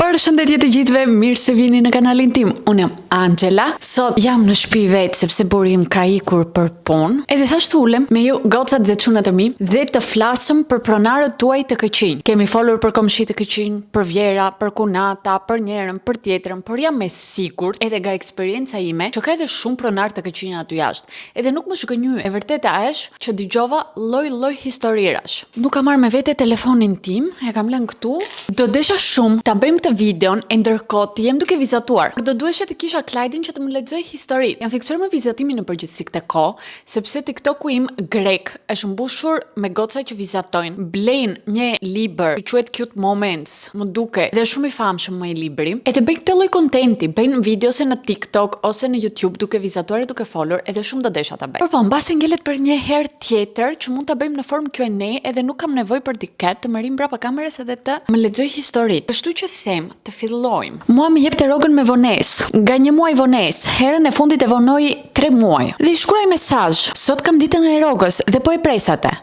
Përshëndetje të gjithëve, mirë se vini në kanalin tim. Unë jam Angela. Sot jam në shtëpi vet sepse burim ka ikur për punë. Edhe thashtu ulem me ju gocat dhe çunat e mi dhe të flasëm për pronarët tuaj të këqij. Kemi folur për komshit të këqij, për vjera, për kunata, për njërën, për tjetrën, por jam me sigurt edhe nga eksperjenca ime që ka edhe shumë pronar të këqij aty jashtë. Edhe nuk më shgënjy, e vërteta është që dëgjova lloj historirash. Nuk kam marrë me vete telefonin tim, e kam lënë këtu. Do desha shumë ta bëjmë këtë videon e ndërkohë të jem duke vizatuar. Do duhesha të kisha Klajdin që të më lexoj histori. Jam fiksuar me vizatimin në përgjithësi këtë kohë, sepse TikToku im grek është mbushur me goca që vizatojnë. Blejnë një libër që quhet Cute Moments, më duke, dhe shumë i famshëm më i libri. Edhe bëjnë këtë lloj kontenti, bëjnë videose në TikTok ose në YouTube duke vizatuar e duke folur, edhe shumë do desha ta bëj. Por po, mbasi ngelet për një herë tjetër që mund ta bëjmë në formë Q&A, edhe nuk kam nevojë për diket të më rim brapa kamerës edhe të më lexoj historitë. Kështu që them të fillojmë. Mua më jepte rrogën me vonesë. Nga një muaj vonesë, herën e fundit e vonoi 3 muaj. Dhe i shkruaj mesazh. Sot kam ditën e rrogës dhe po e presate.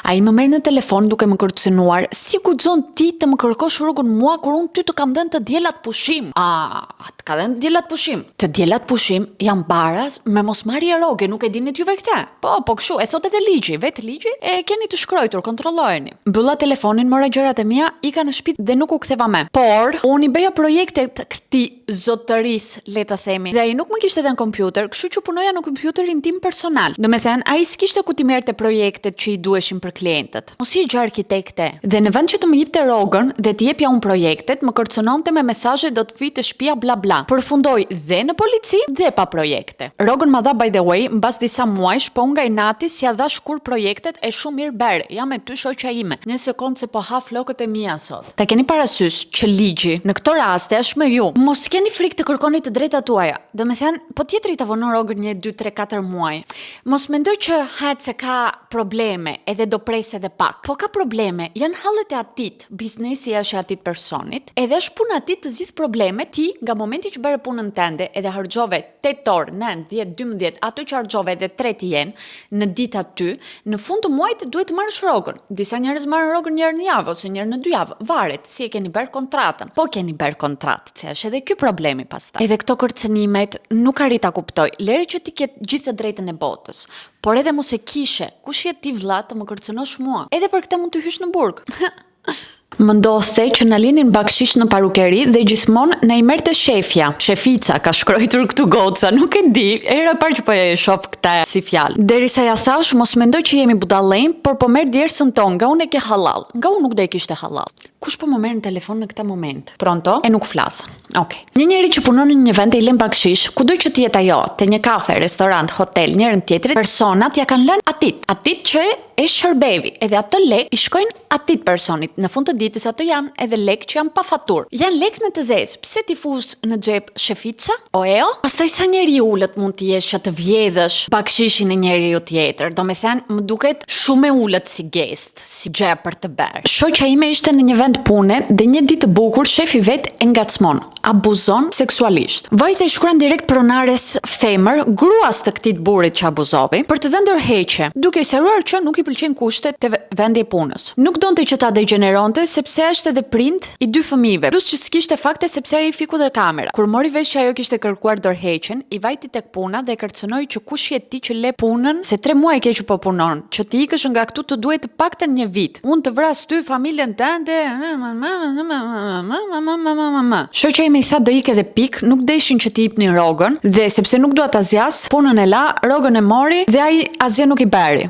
Ai më merr në telefon duke më kërcënuar, si guxon ti të më kërkosh rrogën mua kur unë ty të kam dhënë të diellat pushim. Të ka dhënë diellat pushim. Të diellat pushim janë baraz me mosmarrje rroge, nuk e dinit juve këtë. Po kështu, e thot edhe ligji, vetë ligji, e keni të shkruar, kontrollojeni. Mbylla telefonin, mora gjërat e mia, ika në shtëpi dhe nuk u ktheva më. Por unë i bëja projekte të këtij zotërisë, le të themi. Dhe ai nuk më kishte dhënë kompjuter, kështu që punoja në kompjuterin tim personal. Domethënë, ai s'kishte ku ti merrte projektet që i duheshin për klientët. Mos i gjë arkitekte. Dhe në vend që të më jepte rrogën dhe të jepja unë projektet, më kërcënonte me mesazhe do të vi të shtëpia bla bla. Përfundoi dhe në polici dhe pa projekte. Rrogën ma dha by the way, mbas disa muajsh, po unë nga inati si ja dhash kur projektet e shumë mirë ber. Jam me ty shoqja ime. Një sekondë se po ha flokët e mia sot. Ta keni parasysh që ligji në këto raste është me ju. Mos keni frikë të kërkoni të drejtat tuaja. Domethënë, po tjetri ta vonon rrogën 1, 2, 3, 4 muaj. Mos mendoj që se ka probleme edhe do pres edhe pak. Po ka probleme, janë hallet e atit, biznesi është e atit personit, edhe është puna atit të zgjidh probleme, ti nga momenti që bëre punën tënde edhe harxove 8 orë, 9, 10, 12, ato që harxove edhe 3 jenë në ditë aty, në fund të muajit duhet të marrësh rrogën. Disa njerëz marrin rrogën një herë në javë ose një herë në 2 javë, varet si e keni bërë kontratën. Po keni bërë kontratë, se është edhe ky problemi pastaj. Edhe këto kërcënimet nuk arrit ta kuptoj. Lere që ti ke gjithë të drejtën e botës. Por edhe mos e kishe, kush je ti vëlla të më kërcënosh mua? Edhe për këtë mund të hysh në burg. Më ndodhte që na linin bakshish në parukeri dhe gjithmonë na i merrte shefja. Shefica ka shkruar këtu goca, nuk e di. Era parë që po e shoh këtë si fjalë. Derisa ja thash, mos mendoj që jemi budallënj, por po merr djersën tonë, nga unë e ke halal. Nga unë nuk do e kishte halal. Kush po më merr në telefon në këtë moment? Pronto? E nuk flas. Okej. Një njeri që punon në një vend e i lën bakshish, kudo që të jetë ajo, te një kafe, restorant, hotel, njërin tjetrit, personat ja kanë lënë atit që e shërbevi, edhe ato lek i shkojnë atit personit. Në fund të ditës ato janë edhe lek që janë pa faturë. Janë lek në të zezë. Pse ti fus në xhep shefica? Pastaj sa njeriu ulët mund të jesh që të vjedhësh bakshishin e njeriu tjetër. Domethënë, më duket shumë e ulët si gest, si gjë për të bërë. Shoqja ime ishte në një vend pune dhe një ditë të bukur shefi vet e ngacmon, abuzon seksualisht. Vajza i shkruan direkt pronares femër, gruas të këtij burrit që abuzovi, për të dhënë ndërheqje, duke i sqaruar që nuk i pëlqejnë kushtet të vendi i punës. Nuk donte që ta degeneronte sepse është edhe prind i 2 fëmijëve, plus që s'kishte fakte sepse ai fiku dhe kamera. Kur mori vesh që ajo kishte kërkuar dorëheqjen, i vajti tek puna dhe kërcënoi që kush je ti që le punën, se 3 muaj ke që po punon, që ti ikësh nga këtu të duhet të paktën 1 vit. Unë të vras ty familjen tënde. Shoqja ime i tha do ikë edhe pik, nuk deshin që t'i jepnin rrogën dhe sepse nuk dua ta zjas, punën e la, rrogën e mori dhe ai asgjë nuk i bëri.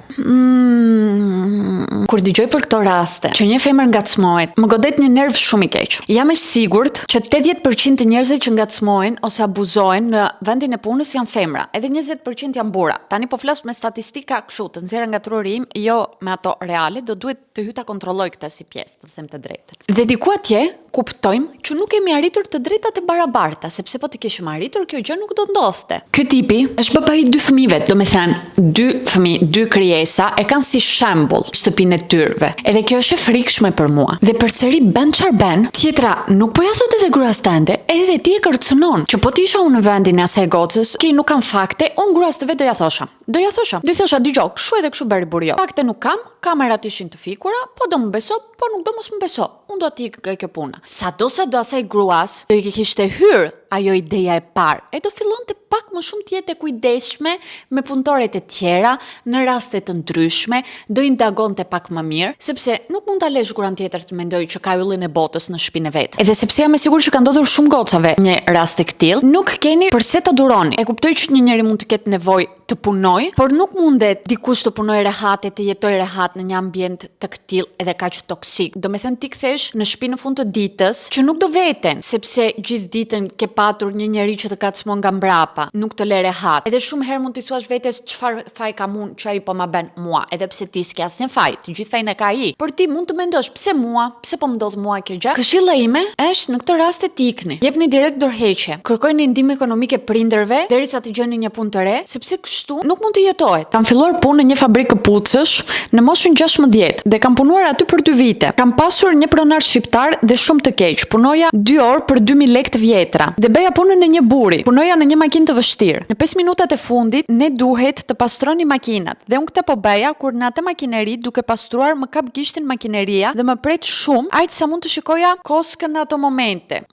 Kur dëgjoj për këto raste, që një femër ngacmohet, më godet një nerv shumë i keq. Jam e sigurt që 80% të njerëzve që ngacmohen ose abuzojnë në vendin e punës janë femra, edhe 20% janë burra. Tani po flas me statistika kështu, të nxjerra nga truri im, jo me ato reale, do duhet të hyj ta kontrolloj këtë si pjesë, të them të drejtën. Dhe diku atje kuptojmë që nuk kemi arritur të drejtat e barabarta, sepse po të kishim arritur, kjo gjë nuk do të ndodhte. Ky tipi është babai 2 fëmijëve, domethënë 2 fëmijë, 2 krijesa e kanë si shembull shtëpinë e tyrve. Edhe kjo është e frikshme për mua. Dhe përsëri bën çfarë bën, tjetra nuk po ja thot edhe gruas tënde, edhe ti e kërcënon. Që po të isha unë në vendin e asaj gocës, që nuk kanë fakte, unë gruas të vet do ja thosha. Do ja thosha, dëgjoj, kshu edhe kshu bëri burjo. Fakte nuk kam, kamerat ishin të fikura, po do më beso, po nuk do mos më beso. unë do t'i ikë nga kjo puna. Sado asaj gruas do i kishte hyrë ajo ideja e parë. E do fillonte pak më shumë të jetë e kujdesshme me punëtoret e tjera në raste të ndryshme, do i ndagonte pak më mirë, sepse nuk mund ta lësh gruan tjetër të mendojë që ka yllin e botës në shtëpinë e vet. Edhe sepse jam e sigurt që ka ndodhur shumë gocave një rast të tillë, nuk keni përse ta duroni. E kuptoj që një njeri mund të ketë nevojë të punoj, por nuk mundet dikush të punojë rehate, të jetojë rehat në një ambient të tillë edhe kaq toksik. Domethënë ti kthesh në shtëpi në fund të ditës që nuk do veten, sepse gjithë ditën ke patur një njeri që të kacmon nga mbrapa, nuk të le rehat. Edhe shumë herë mund t'i thuash vetes çfarë faj kam unë që ai po ma bën mua, edhe pse ti s'ke asnjë faj, të gjithë fajin e ka ai. Por ti mund të mendosh, pse mua? Pse po më ndodh mua kjo gjë? Këshilla ime është në këtë rast të ikni. Jepni direkt dorëheqje. Kërkojeni ndihmë ekonomike prindërve derisa të gjeni një punë të re, sepse kështu nuk mund të jetohet. Kam filluar punë në një fabrikë këpucësh në moshën 16 dhe kam punuar aty për 2 vite. Kam pasur një pronar shqiptar dhe shumë të keq. Punoja 2 orë për 2000 lekë të vjetra dhe beja punën në një buri. Punoja në një makinë të vështirë. Në 5 minutat e fundit ne duhet të pastroni makinat dhe unë këtë po beja kur në atë makineri duke pastruar më kap gishtin makineria dhe më pret shumë aq sa mund të shikoja koskën në ato momente.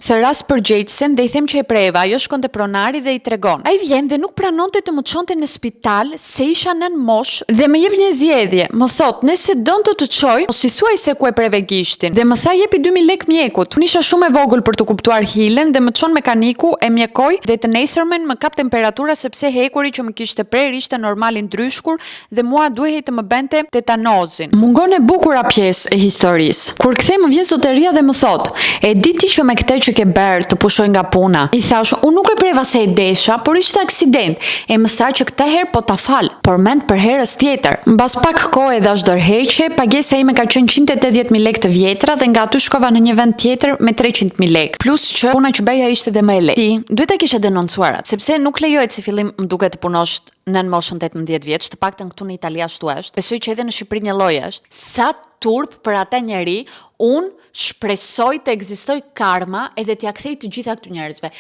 Thëras përgjegjësen dhe i them që e preva, ajo shkon te pronari dhe i tregon. Ai vjen dhe nuk pranonte të më çonte në spital se isha nën moshë dhe më jep një zgjedhje. Më thot, nëse donte të çoj, mos i thuaj se ku e preve gishtin. Dhe më tha jepi 2000 lekë mjekut. Unë isha shumë e vogël për të kuptuar hilen dhe më çon mekaniku, e mjekoj dhe të nesërmen më kap temperatura sepse hekuri që më kishte prerë ishte normal i ndryshkur dhe mua duhej të më bente tetanozin. Mungon e bukura pjesë e historisë. Kur kthej më vjen zoteria dhe më thot, e di ti që me këtë që ke bërë të pushoj nga puna. I thash, unë nuk e preva se e desha, por ishte aksident. E më tha që këtë herë po ta fal, por mend për herës tjetër. Mbas pak kohë e dash dorëheqje, pagesa ime ka qenë 180.000 lekë të vjetra dhe nga aty shkova në një vend tjetër me 300.000 lekë. Plus që puna që beja ishte dhe më e lehtë. Ti duhet ta kishe denoncuar, sepse nuk lejohet si fillim më duket të punosh në moshën 18 vjeç, të paktën këtu në Itali ashtu është. Besoj që edhe në Shqipëri një lloj është. Sa turp për ata njerëj, unë shpresoj të ekzistoj karma edhe t'ia kthej të gjitha këtu njerëzve.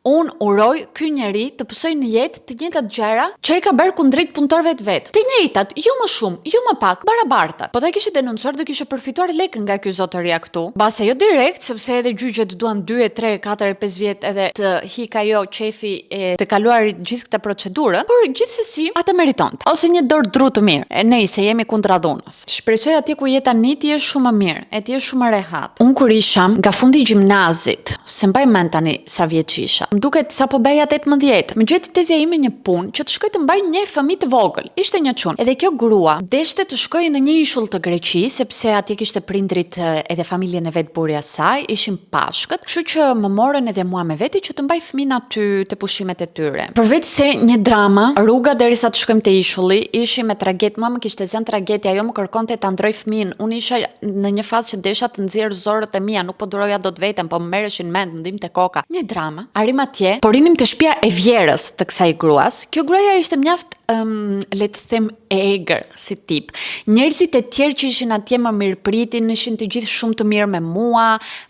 Unë uroj ky njeri të pësoj në jetë të njëjtat gjëra që ai ka bërë kundrejt punëtorëve të vet. Të njëjtat, jo më shumë, jo më pak, barabarta. Po ta kishe denoncuar do kishe përfituar lekë nga ky zotëria këtu. Mbase jo direkt, sepse edhe gjyqet duan 2, 3, 4, 5 vjet edhe të hik ajo qefi e të kaluar gjithë këtë procedurën, por gjithsesi ata meritonte. Ose një dorë dru të mirë. E nejse jemi kundra dhunës. Shpresoj atje ku jeta niti është shumë më mirë, e ti është shumë më rehat. Unë kur isha nga fundi i gjimnazit, se mbaj mend tani sa vjeç isha. Më duket sa po beja 18. Më gjeti tezja ime një punë që të shkoj të mbaj një fëmijë të vogël. Ishte një çun. Edhe kjo grua deshte të shkojë në një ishull të Greqi, sepse atje kishte prindrit edhe familjen e vet burrja saj, ishin pashkët, kështu që më morën edhe mua me veti që të mbaj fëmin aty te pushimet e tyre. Përveç se një drama, rruga derisa të shkojmë te ishulli, ishim me tragedë, mua më kishte zënë tragedja, ajo më kërkonte ta ndroj fëmin. Unë isha në një fazë që desha të nxjerr zorët e mia, nuk po duroja dot veten, po më merreshin mend, më ndimte koka. Një drama. Arrim atje, por rinim të shtëpia e vjerës të kësaj gruas. Kjo gruaja ishte mjaft le të them e egër si tip. Njerëzit e tjerë që ishin atje më mirëpritin, ishin të gjithë shumë të mirë me mua,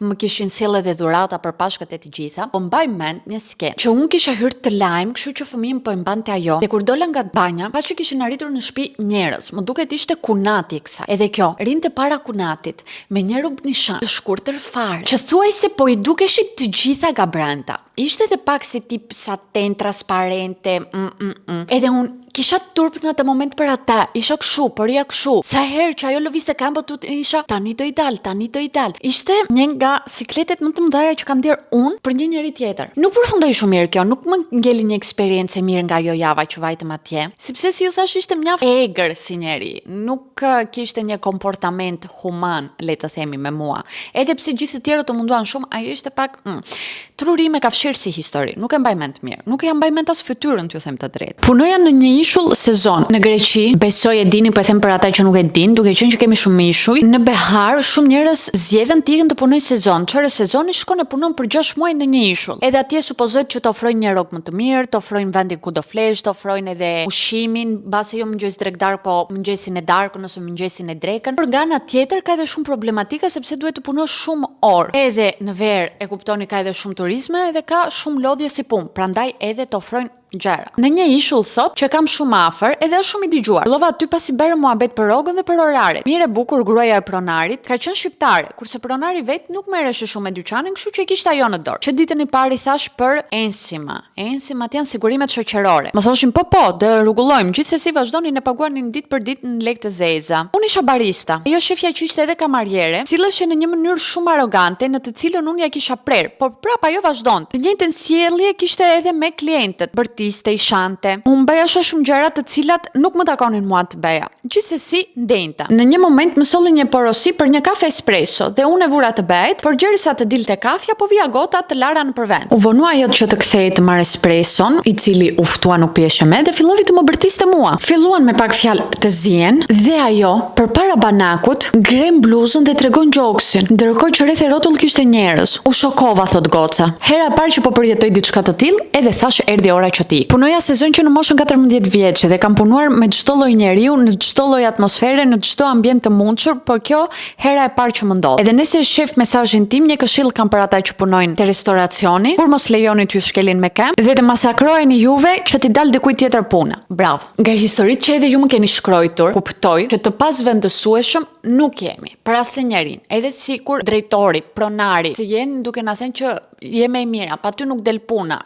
më kishin sjellë edhe dhurata për pashkët e të gjitha. Po mbaj mend një skenë që unë kisha hyrë të lajm, kështu që fëmijën po e mbante ajo. Dhe kur dola nga banja, pas që kishin arritur në shtëpi njerëz, më duket ishte kunati i kësaj. Edhe kjo, rinte para kunatit me një rrobë nishan të shkurtër fare, që thuajse po i dukeshit të gjitha nga brenda. Ishte edhe pak si tip saten transparente. Edhe unë kisha turp në atë moment për ata, isha kshu, por ja kshu. Sa herë që ajo lëviste këmbë tut isha tani do i dal, tani do i dal. Ishte një nga sikletet më të mëdha që kam ndier unë për një njeri tjetër. Nuk përfundoi shumë mirë kjo, nuk më ngeli një eksperiencë mirë nga ajo java që vajtëm atje, sepse si ju thash ishte mjaft egër si njeri. Nuk kishte një komportament human, le të themi me mua. Edhe pse gjithë të tjerët të munduan shumë, ajo ishte pak trurime ka fshirë si histori. Nuk e mbaj mend mirë. Nuk e mbaj mend as fytyrën, t'ju them të drejtë. Punoja në një ishull sezon në Greqi, besoj e dini, po e them për ata që nuk e din, duke qenë që kemi shumë ishuj. Në behar shumë njerëz zgjedhin të ikën të punojnë sezon. Çfarë sezoni shkon e punon për 6 muaj në një ishull. Edhe atje supozohet që të ofrojnë një rrogë më të mirë, të ofrojnë vendin ku do flesh, të ofrojnë edhe ushqimin, mbase jo mëngjes drekdar, po mëngjesin e darkën ose mëngjesin e drekën. Por nga ana tjetër ka edhe shumë problematika sepse duhet të punosh shumë orë. Edhe në verë e kuptoni ka edhe shumë turizme edhe ka shumë lodhje si punë. Prandaj edhe të ofrojnë gjëra. Në një ishull thot që kam shumë afër edhe është shumë i dëgjuar. Fillova aty pasi bërë muhabet për rrogën dhe për oraret. Mirë e bukur gruaja e pronarit ka qenë shqiptare, kurse pronari vet nuk merreshe shumë me dyqanin, kështu që e kishte ajo në dorë. Që ditën e parë i thash për ensima. Ensimat janë sigurimet shoqërore. Më thoshin po, do rregullojmë, gjithsesi vazhdonin e paguanin ditë për ditë në lekë të zeza. Unë isha barista. Ajo shefja që ishte edhe kamariere, cillesh në një mënyrë shumë arrogante në të cilën unë ja kisha prerë, por prapa ajo vazhdonte. Të njëjtën sjellje kishte edhe me klientët, bërtiste, i shante. Unë bëja shumë gjëra të cilat nuk më takonin mua të bëja. Gjithsesi ndenjta. Në një moment më solli një porosi për një kafe espresso dhe unë e vura të bëhet, por gjërisa të dilte kafja, po vija gota të lara në përvend. U vonua ajo që të kthehej të marrë espresson, i cili u ftua nuk pieshe me dhe fillovi të më bërtiste mua. Filluan me pak fjalë të zien dhe ajo përpara banakut ngrem bluzën dhe tregon gjoksin, ndërkohë që rreth e rrotull kishte njerëz. U shokova, thot goca. Hera e parë që po përjetoj diçka të tillë, edhe thash erdhi ora që ti. Punoja sezon që në moshën 14 vjeçë dhe kam punuar me çdo lloj njeriu, në çdo lloj atmosfere, në çdo ambient të mundshëm, por kjo hera e parë që më ndodh. Edhe nëse e shef mesazhin tim, një këshill kam për ata që punojnë te restoracioni, kur mos lejoni t'ju shkelin me këmbë dhe të masakroheni juve që t'i dal dikujt tjetër puna. Bravo. Nga historitë që edhe ju më keni shkruar, kuptoj që të pasvendësueshëm nuk jemi për asnjërin. Edhe sikur drejtori, pronari të jenë duke na thënë që je më e mira, pa ty nuk del puna.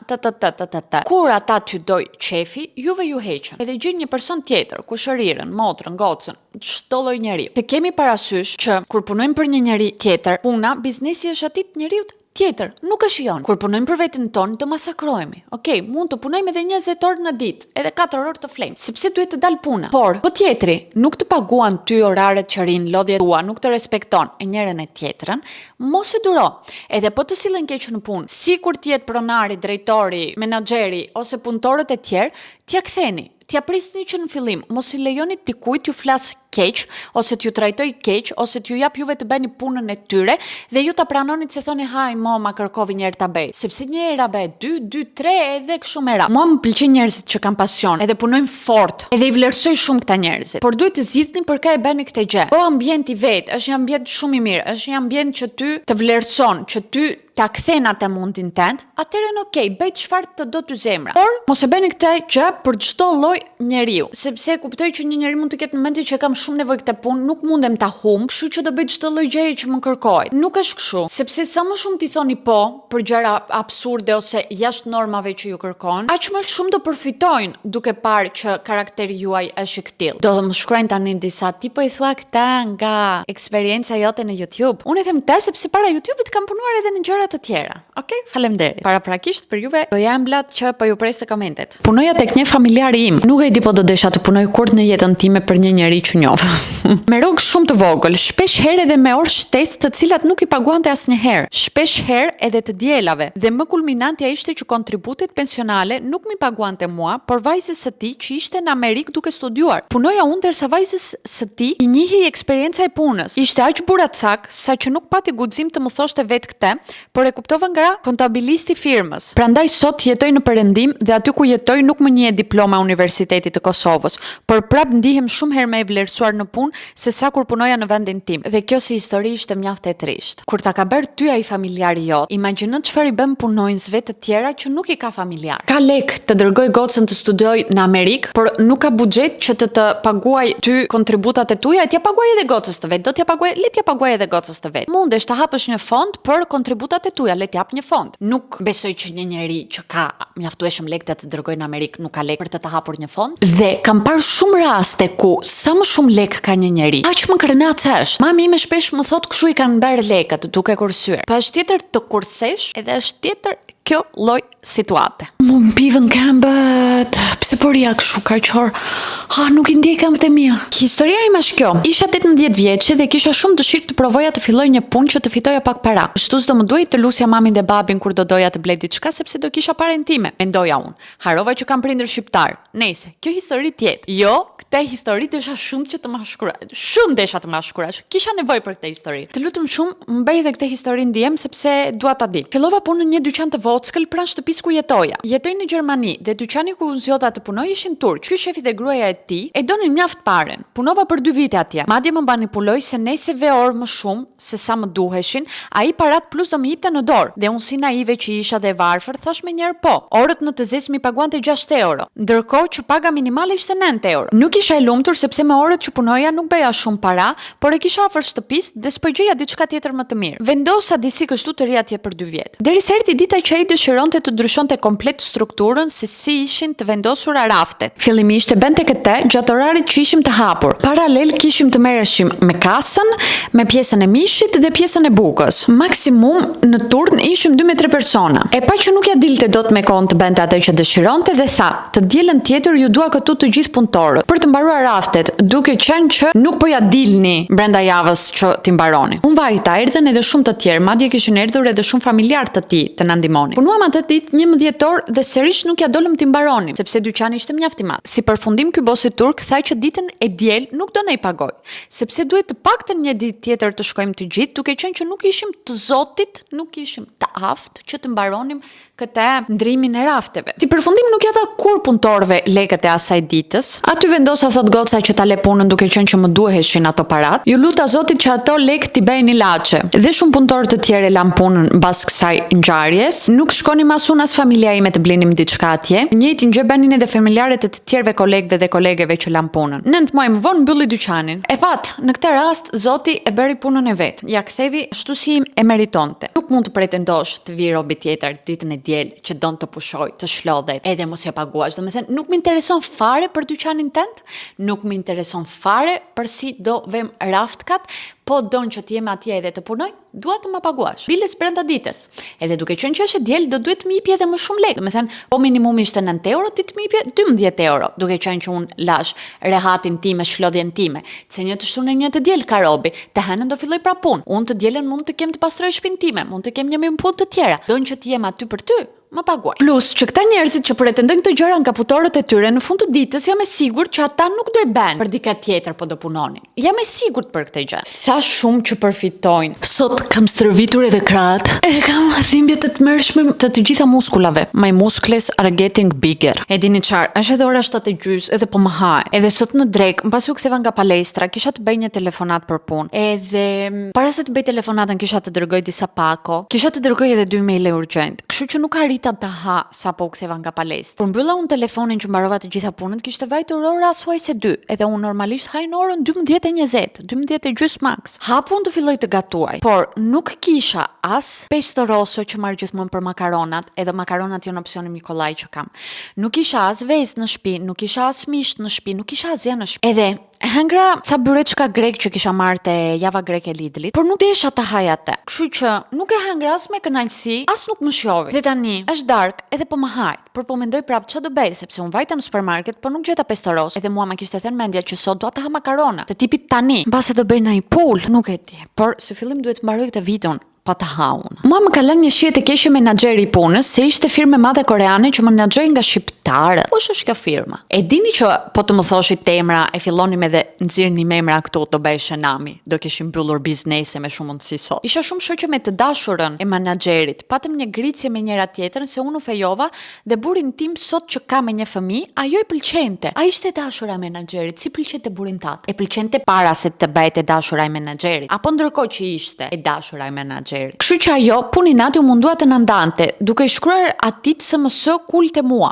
Kur ata t'ju doj qefi, juve ju heqën. Edhe gjejnë një person tjetër, kushërirën, motrën, gocën, çdo lloj njeriu. Të kemi parasysh që kur punojmë për një njeri tjetër, puna, biznesi është aty të njeriu tjetër, nuk e shijon. Kur punojmë për veten tonë, të masakrohemi. Okej, mund të punojmë edhe 20 orë në ditë, edhe 4 orë të flejmë, sepse duhet të dal puna. Por, po tjetri, nuk të paguan ty oraret që rin, lodhjet tua, nuk të respekton e njërin e tjetrën, mos e duro. Edhe po të sillen keq në punë, sikur të jetë pronari, drejtori, menaxheri ose punëtorët e tjerë, t'ia ktheni. T'ja prisni që në fillim, mos i lejoni dikujt t'ju flas keq, ose t'ju trajtoj keq, ose t'ju jap juve të bëni punën e tyre, dhe ju ta pranonit se thoni haj mo ma kërkovi një herë ta bëj. Sepse një herë bëj, 2, 3 edhe kështu me radhë. Mua më pëlqejnë njerëzit që kanë pasion, edhe punojnë fort, edhe i vlerësoj shumë këta njerëzit. Por duhet të zgjidhni për ka e bëni këtë gjë. Po ambienti vet është një ambient shumë i mirë, është një ambient që ty të vlerëson, që ty ta kthen atë mundin tënd, atëherë okej, bëj çfarë të do ty zemra. Por mos e bëni këtë gjë për çdo lloj njeriu, sepse kuptoj që një njeri mund të ketë momentin që kam shumë nevojë këtë punë, nuk mundem ta humb, kështu që do bëj çdo lloj gjëje që më kërkohet. Nuk është kështu, sepse sa më shumë ti thoni po për gjëra absurde ose jashtë normave që ju kërkon, aq më shumë do përfitojnë duke parë që karakteri juaj është i ktill. Do të më shkruajnë tani disa ti po i thua këtë nga eksperjenca jote në YouTube. Unë i them këtë sepse para YouTube-it kam punuar edhe në gjëra të tjera. Okej, faleminderit. Paraprakisht për juve do jam blat që po ju preste komentet. Punoja tek një familjar im. Nuk e di po do desha të punoj kurrë në jetën time për një njerëz që njoh. Me rrogë shumë të vogël, shpesh herë edhe me orë shtesë të cilat nuk i paguante asnjëherë. Shpesh herë edhe të dielave. Dhe më kulminantja ishte që kontributet pensionale nuk mi paguante mua, por vajzës së tij që ishte në Amerikë duke studiuar. Punoja unë ndërsa vajzës së tij i njihej eksperjenca e punës. Ishte aq buracak sa që nuk pati guxim të më thoshte vetë këtë, por e kuptova nga kontabilisti firmës. Prandaj sot jetoj në Perëndim dhe aty ku jetoj nuk më njihet diploma e Universitetit të Kosovës, por prap ndihem shumë herë më e vlerësuar në punë se sa kur punoja në vendin tim. Dhe kjo si histori ishte mjaft e trisht. Kur ta ka bërë ty ai familjari jot, imagjino çfarë i bën punonjësve të tjera që nuk i ka familjar. Ka lek të dërgoj gocën të studioj në Amerikë, por nuk ka buxhet që të paguaj ty kontributat e tuaja, t'ja paguaj edhe gocës të vet. Do t'ja paguaj, le t'ja paguaj edhe gocës të vet. Mundesh ta hapësh një fond për kontributat e tuaja, le t'jap një fond. Nuk besoj që një njeri që ka mjaftueshëm lekë të dërgoj në Amerikë nuk ka lekë për të hapur një fond. Dhe kam parë shumë raste ku sa më shumë lekë ka një njeri, aq më krenac është. Mami ime shpesh më thot kshu i kanë bërë lekët duke kursyer. Pa është tjetër të kursesh, edhe është tjetër kjo lloj situate. Më mpivën këmbët, pse po ria kështu kaqor? Nuk i ndjej këmbët e mia. Historia ime është kjo. Isha 18 vjeçë dhe kisha shumë dëshirë të provoja të filloj një punë që të fitoja pak para. Kështu s'do më duhej të lusja mamin dhe babin kur do doja të blej diçka sepse do kisha parën time. Mendoja unë. Harova që kam prindër shqiptar. Nëse, kjo histori tjetër. Jo, këtë histori desha shumë që të ma shkruash. Shumë desha të ma shkruash. Kisha nevojë për këtë histori. Të lutem shumë, mbaj edhe këtë histori ndjem sepse dua ta di. Fillova punën në një dyqan të kockël pranë shtëpisë ku jetoja. Jetoj në Gjermani dhe dyqani ku unë zgjodha të punoj ishin turq. Ky shefi dhe gruaja e tij e donin mjaft paren. Punova për 2 vite atje. Madje më manipuloi se neseve orë më shumë se sa më duheshin, ai parat plus do më jepte në dorë. Dhe unë si naive që isha dhe varfër, thash me njëherë po. Orët në të zezë mi paguante 6 euro, ndërkohë që paga minimale ishte 9 euro. Nuk isha e lumtur sepse me orët që punoja nuk bëja shumë para, por e kisha afër shtëpisë dhe s'po gjeja diçka tjetër më të mirë. Vendosa disi kështu të ri atje për 2 vjet. Derisa erdhi dita që ai dëshironte të ndryshonte komplet strukturën se si ishin të vendosura raftet. Fillimisht e bente këtë gjatë orarit që ishim të hapur. Paralel kishim të merreshim me kasën, me pjesën e mishit dhe pjesën e bukës. Maksimum në turn ishim 2 me 3 persona. E pa që nuk ja dilte dot me kohën të bente atë që dëshironte dhe tha, të dielën tjetër ju dua këtu të gjithë punëtorët për të mbaruar raftet, duke qenë që nuk po ja dilni brenda javës që ti mbaroni. Unë vajta, erdhën edhe shumë të tjerë, madje kishin erdhur edhe shumë familjarë të tij të na ndihmonin. Punuam atë ditë 11 orë dhe sërish nuk ja dolëm ti mbaronim, sepse dyqani ishte mjaft i madh. Si përfundim ky bosi turk tha që ditën e diel nuk do na i pagoj, sepse duhet të paktën një ditë tjetër të shkojmë të gjithë, duke qenë që nuk ishim të zotit, nuk ishim të aftë që të mbaronim këtë ndrimin e rafteve. Si përfundim nuk ja dha kur punëtorëve lekët e asaj ditës. Aty vendosa thot goca që ta le punën duke qenë që më duheshin ato parat. Ju luta Zotit që ato lekë t'i bëjnë ilaçe. Dhe shumë punëtorë të tjerë lan punën mbas kësaj ngjarjes. Nuk shkonim as unë as familja ime të blinim diçka atje. Njëjtin gjë bënin edhe familjarët e të tjerëve kolegëve dhe kolegeve që lan punën. 9 muaj më vonë mbylli dyqanin. E pat, në këtë rast Zoti e bëri punën e vet. Ja kthevi ashtu si e meritonte. Nuk mund të pretendosh të vi robi tjetër ditën e që don të pushoj, të shlodhet, edhe mos ja paguash. Domethënë, nuk më intereson fare për dyqanin tënd, nuk më intereson fare për si do vëm raftkat, po don që të jem atje edhe të punoj, dua të më paguash. Biles brenda ditës. Edhe duke qenë që është diel, do duhet të më jepje edhe më shumë lekë. Domethënë, po minimumi ishte 9 euro, ti të më jepje 12 euro, duke qenë që unë lash rehatin time, shlodhjen time. Se një të shtunë një të diel ka robi, të hënën do filloj pra punë. Unë të dielën mund të kem të pastroj shtëpinë time, mund të kem një punë të tjera. Don që të jem aty për ty. Më paguaj. Plus që këta njerëzit që pretendojnë këtë gjëra nga putorët e tyre në fund të ditës jam e sigurt që ata nuk do e bëjnë për diçka tjetër, po do punonin. Jam e sigurt për këtë gjë. Sa shumë që përfitojnë. Sot kam stërvitur edhe krahët. E kam dhimbje të tmerrshme të gjitha muskulave. My muscles are getting bigger. E dini çfarë? Është edhe ora 7:30 edhe po më haj. Edhe sot në drek, mbasi u ktheva nga palestra, kisha të bëj një telefonat për punë. Edhe para se të bëj telefonatën kisha të dërgoj disa pako. Kisha të dërgoj edhe 2 maile urgjent. Kështu që nuk arrita të ha sa po u ktheva nga palestra. Kur mbylla unë telefonin që mbarova të gjitha punët, kishte vajtur ora thuajse 2, edhe unë normalisht haj në orën 12:20, 12:30 max. Hapun të filloj të gatuaj, por nuk kisha as pesto rosso që marr gjithmonë për makaronat, edhe makaronat janë opsioni Nikolaj që kam. Nuk kisha as vezë në shtëpi, nuk kisha as misht në shtëpi, nuk kisha asgjë në shtëpi. Edhe hëngra ca byreçka grek që kisha marrë te java greke Lidlit, por nuk desha ta haj atë. Kështu që nuk e hëngra as me kënaqësi, as nuk më shovi. Dhe tani është dark, edhe po më hajt, por po mendoj prapë ç'a do bëj, sepse unë vajta në supermarket, por nuk gjeta pesto rosso. Edhe mua më kishte thënë mendja që sot dua të ha makarona, të tipit tani. Mbase do bëj ndonjë pul, nuk e di. Por së fillim duhet të mbaroj këtë videon. Pa të haun. Mua më ka lënë një shije të keqe menaxheri i punës, se ishte firmë e madhe koreane që menaxhoi nga shqiptarët. Kush është kjo firma? E dini që po të më thoshit temra, e fillonim edhe nxirrni me emra këtu, do bëj shenami, do kishim mbyllur biznese me shumë mundësi sot. Isha shumë shoqe me të dashurën e menaxherit. Patëm një gricje me njëra tjetrën se unë u fejova dhe burrin tim sot që ka me një fëmijë, ajo i pëlqente. Ai ishte dashura e menaxherit, si pëlqente burrin tat. E pëlqente para se të bëhet e dashura e menaxherit, apo ndërkohë që ishte e dashura e menaxherit. Kështu që ajo punin aty u mundua të nëndante, duke shkruar atit SMS kulte mua.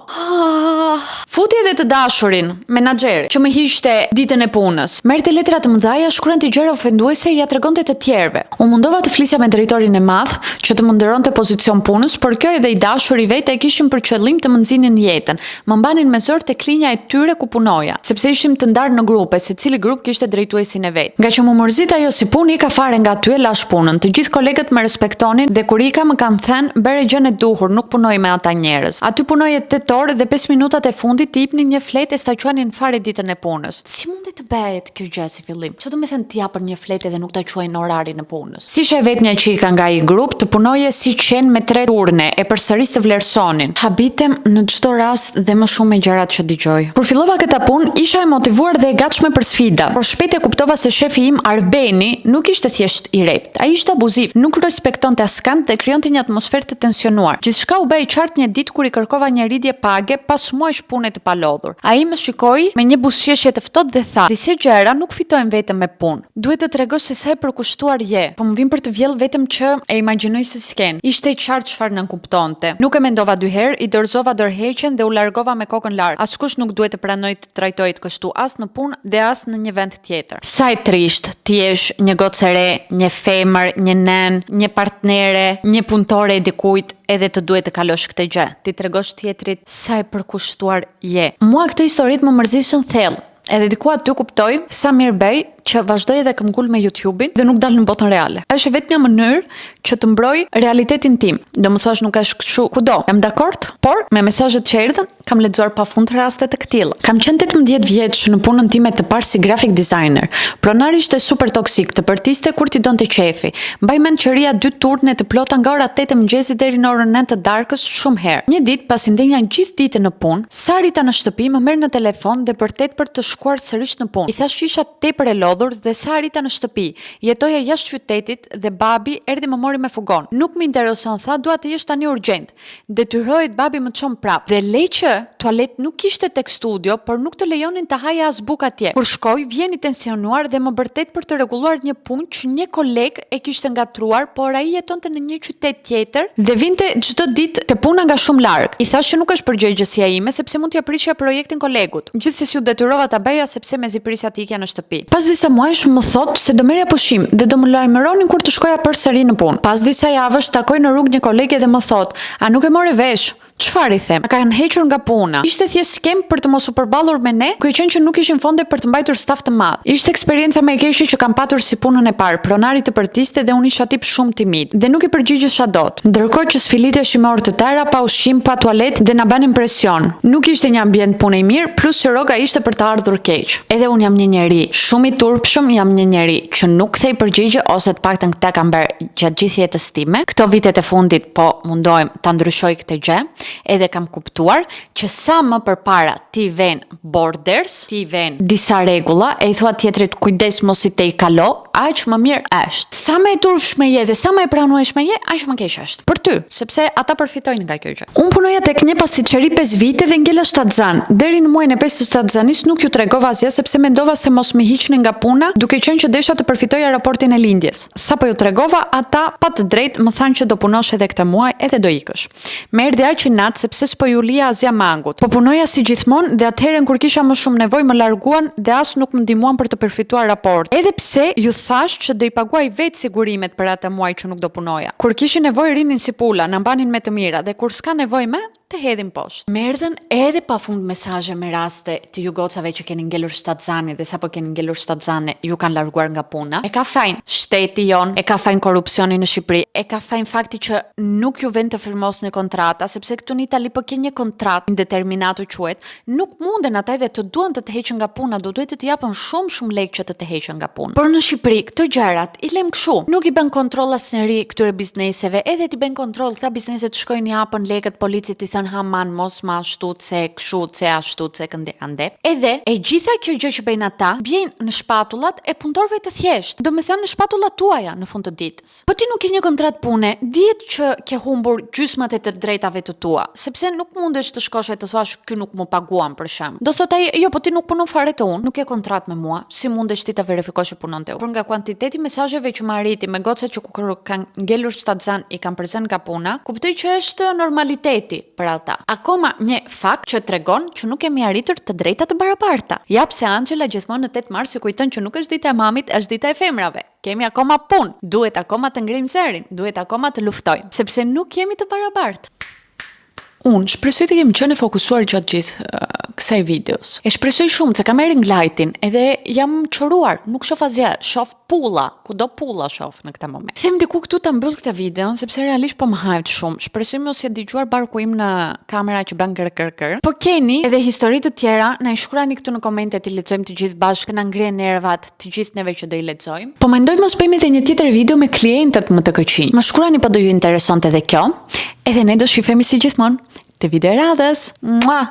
Futi edhe të dashurin, menaxheri, që më hiqte ditën e punës. Merrte letra të mëdha, shkruante gjëra ofenduese, ja tregonte të tjerëve. U mundova të flisja me drejtorin e madh, që të më ndëronte pozicion punës, por kjo edhe i dashuri vetë e kishin për qëllim të më nxinin jetën. Më mbanin me zor tek linja e tyre ku punoja, sepse ishim të ndarë në grupe, secili grup kishte drejtuesin e vet. Nga që më mërzit ajo si punë, ka fare nga aty e lash punën. Të gjithë kolegët më respektonin dhe kur ika më kanë thënë bëre gjën e duhur, nuk punoj me ata njerëz. Aty punoje 8 orë dhe 5 minutat e fundit të jepnin një fletë e staquanin fare ditën e punës. Si mundi të bëhet kjo gjë si fillim? Ço do të thënë ti japën një fletë dhe nuk ta quajnë orarin e punës. Si she vetë një çika nga ai grup të punoje si qen me 3 turne e përsëris të vlerësonin. Habitem në çdo rast dhe më shumë me gjërat që dëgjoj. Kur fillova këtë punë, isha e motivuar dhe e gatshme për sfida, por shpejt e kuptova se shefi im Arbeni nuk ishte thjesht i rrept, ai ishte abuziv, nuk nuk respektonte askënd dhe krijonte një atmosferë të tensionuar. Gjithçka u bë i qartë një ditë kur i kërkova një rritje page pas muajsh pune të palodhur. Ai më shikoi me një buzëqeshje të ftohtë dhe tha: "Disa gjëra nuk fitojnë vetëm me punë. Duhet të tregosh se sa i përkushtuar je." Po më vjen për të vjell vetëm që e imagjinoj se s'ken. Ishte i qartë çfarë nën kuptonte. Nuk e mendova dy herë, i dorëzova dorëheqjen dhe u largova me kokën lart. Askush nuk duhet të pranojë të trajtohet kështu as në punë dhe as në një vend tjetër. Sa i trisht ti jesh një gocë e re, një femër, një nen, një partnere, një punëtore e dikujt, edhe të duhet të kalosh këtë gjë. Ti tregosh tjetrit sa i përkushtuar je. Mua këto historitë më mërzisën thellë. Edhe diku aty kuptoj sa mirë bëj që vazhdoj edhe këmbgul me YouTube-in dhe nuk dal në botën reale. Është vetëm një mënyrë që të mbroj realitetin tim. Domethënë nuk është kështu kudo. Jam dakord, por me mesazhet që erdhën kam lexuar pafund raste të këtilla. Kam qenë 18 vjeç në punën time të parë si graphic designer. Pronari ishte super toksik, të përtiste kur t'i donte qefi. Mbaj mend që rija 2 turne të plota nga ora 8 e mëngjesit deri në orën 9 të darkës shumë herë. Një ditë pasi ndenja gjithë ditën në punë, Sarita në shtëpi më merr në telefon dhe për të shkuar sërish në punë. I thash që isha tepër e lodhur dhe Sarita në shtëpi. Jetoja jashtë qytetit dhe babi erdhi më mori me fugon. Nuk më intereson, tha, dua të jesh tani urgjent. Detyrohet babi më çon prap. Dhe leqë tualet nuk kishte tek studio, por nuk të lejonin të haja as buk atje. Kur shkoj, vjen i tensionuar dhe më bërtet për të rregulluar një punë që një koleg e kishte ngatruar, por ai jetonte në një qytet tjetër dhe vinte çdo ditë te puna nga shumë larg. I thash që nuk është përgjegjësia ime sepse mund t'ia prishja projektin kolegut. Gjithsesi u detyrova ta bëja sepse mezi prisja të ikja në shtëpi. Pas disa muajsh më thot se do merrja pushim dhe do më lajmëronin kur të shkoja përsëri në punë. Pas disa javësh takoj në rrugë një kolege dhe më thot: "A nuk e more vesh?" Çfarë i them? Ka kanë hequr nga puna. Ishte thjesht skem për të mos u përballur me ne, ku i qenë që nuk ishin fonde për të mbajtur staf të madh. Ishte eksperienca më e keqe që kam patur si punën e parë. Pronari të përtiste dhe unë isha tip shumë timid dhe nuk i përgjigjesha dot. Ndërkohë që sfiliteshim me orë të tëra, pa ushqim, pa tualet dhe na banin presion. Nuk ishte një ambient pune i mirë, plus që rroga ishte për të ardhur keq. Edhe unë jam një njeri shumë i turpshëm, jam një njeri që nuk kthej përgjigje ose të paktën këtë kam bërë gjatë gjithë jetës time. Këto vitet e fundit po mundohem ta ndryshoj këtë gjë. Edhe kam kuptuar që sa më përpara ti vën borders, ti vën disa rregulla e I thua tjetrit kujdes mos I te I kalo, aq më mirë është. Sa më e turpshme je dhe sa më e pranueshme je, aq më keq është. Për ty, sepse ata përfitojnë nga kjo gjë. Unë punoja tek një pastiçeri 5 vite dhe ngela shtatzan. Deri në muajin e 5 të shtatzanis nuk ju tregova asgjë sepse mendova se mos më hiqnin nga puna, duke qenë që desha të përfitoja raportin e lindjes. Sa po ju tregova, ata pa të drejtë më thanë që do punosh edhe këtë muaj edhe do ikësh. Më erdhi aq I nat sepse s'po ju lija asgjë mangut. Po punoja si gjithmonë dhe atëherën kur kisha më shumë nevojë më larguan dhe as nuk më ndihmuan për të përfituar raport. Edhe pse ju thash që do I paguaj vetë sigurimet për atë muaj që nuk do punoja. Kur kishin nevojë rinin si pula, na mbanin me të mira dhe kur s'ka nevojë më të hedhin poshtë. Më erdhën edhe pafund mesazhe me raste të ju gocave që keni ngelur shtatzani dhe sapo keni ngelur shtatzane ju kanë larguar nga puna. E ka fajin shteti jon, e ka fajin korrupsioni në Shqipëri, e ka fajin fakti që nuk ju vjen të firmosni kontrata sepse këtu në Itali po ke një kontratë indeterminato quhet, nuk munden ata edhe të duan të heqën nga puna, do duhet të japën shumë lekë që të heqën nga puna. Por në Shqipëri këto gjërat I lëm kështu. Nuk I bën kontroll asnjëri këtyre bizneseve, edhe ti bën kontroll këta biznese të shkojnë japën lekët policit I thënë haman mos ma ashtu se kështu se ashtu se kënde ande. Edhe e gjitha kjo gjë që bëjnë ata bjen në shpatullat e punëtorëve të thjeshtë. Do të thënë në shpatullat tuaja në fund të ditës. Po ti nuk ke një kontratë pune, dihet që ke humbur gjysmat e të drejtave të tua, sepse nuk mundesh të shkosh e të thuash ky nuk më paguan për shemb. Do thotë ai, jo, po ti nuk punon fare te unë, nuk ke kontratë me mua, si mundesh ti ta verifikosh që punon te unë? Por nga kuantiteti mesazheve që më arriti me goca që kur kanë ngelur shtatzan I kanë prezant nga puna, kuptoj që është normaliteti për ata. Akoma një fakt që tregon që nuk kemi arritur të drejta të barabarta. Jap se Angela gjithmonë në 8 mars kujton që nuk është dita e mamit, është dita e femrave. Kemi akoma punë, duhet akoma të ngrim zërin, duhet akoma të luftojmë, sepse nuk jemi të barabartë. Unë shpresoj të kemi qenë fokusuar gjatë gjithë kësaj videos. E shpresoj shumë se kam erë nglajtin edhe jam çoruar, nuk shoh asgjë, shoh pulla, kudo pulla shoh në këtë moment. Them diku këtu ta mbyll këtë videon sepse realisht po më hajt shumë. Shpresoj mos e dëgjuar barku im në kamera që bën kër. Po keni edhe histori të tjera, na I shkruani këtu në komente të lexojmë të gjithë bashkë, na ngrihen nervat të gjithë neve që do I lexojmë. Po mendoj mos bëjmë edhe një tjetër video me klientët më të këqij. Më shkruani po do ju interesonte edhe kjo. Edhe ne do shifemi si gjithmonë te video radhës. Mua!